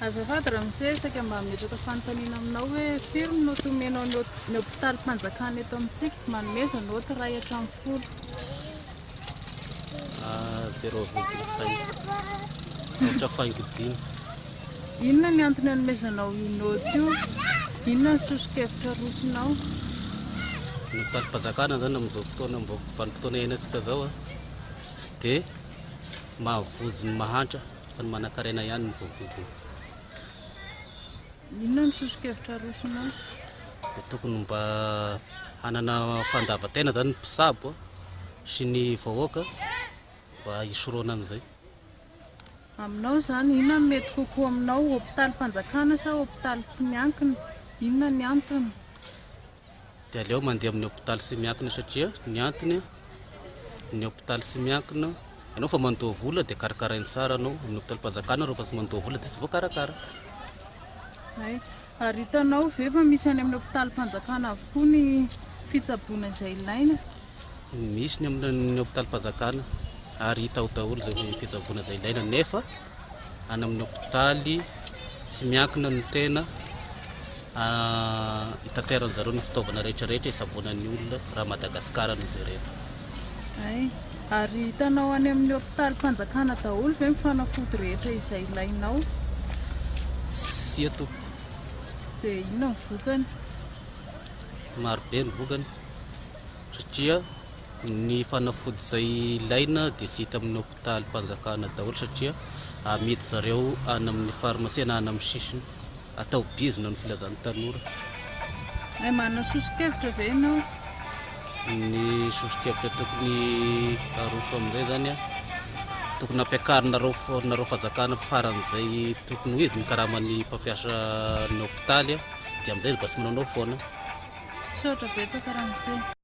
Azafady ramose saika mba ametraka fanontaniana aminao hoe firy no tomenao ny hôpitalim-panjakana eto amintsika manomeza ny hôty ray hatramin'ny folo. 0,5 ohatra faingodiny. Inona ny antony hanomezanao io nôty io? Inona ny sosokevitra rosinao? Ny hôpitalim-panjakana zany amin'izao fotoana vanim-potoana iainantsika zao tsy dia mahavozy ny mahantra fa ny manan-karena ihany ny voavoziny. Inona ny sosokevitra rosinao? Dia tokony mba hanana fandavan-tena zany ny mpisabo sy ny vahoaka mba hisoroana an'izay. Aminao zany inona no mety kokoa aminao, hôpitalim-panjakana sa hôpitaly tsy miankina? Inona ny antony? Dia aleo mandeha amin'ny hôpitaly tsy miankina satria ny antony ny hôpitaly tsy miankina ianao fa mandoa vola dia karakarainy tsara anao amin'ny hôpitalim-panjakana rehefa tsy mandoa vola dia tsy voakarakara. Ary hitanao ve fa misy any amin'ny hôpitalim-panjakana avokoa ny fitsaboana izay ilaina? Misy ny amin'ny hôpitalim-panjakana ary hita ho daholo izay fitsaboana izay ilaina nefa any amin'ny hôpitaly tsy miankina no tena hitaterany zareo ny fitaovana rehetrarehetra hitsaboana ny olona raha Madagasikara n'izay rehetra. Ary hitanao any amin'ny hôpitalim-panjakana daholo ve ny fanafody rehetra izay ilainao? Sy ato. Dia inona ny vokany? Marobe ny vokany satria ny fanafody izay ilaina dia sy hita amin'ny hôpitalim-panjakana daholo satria amidy zareo any amin'ny farmasia na any amin'ny sisiny atao bizina ny filazan'ny tanora. Manana sosokevitra ve ianao? Ny sosokevitra tokony aroso amin'izay zany tokony ampiakarina fanjakana faran'izay tokony ho izy ny karaman'ny mpampiasa ny hôpitaly dia amin'izay mba tsy manaonao foana. Saotra betsaka ramose.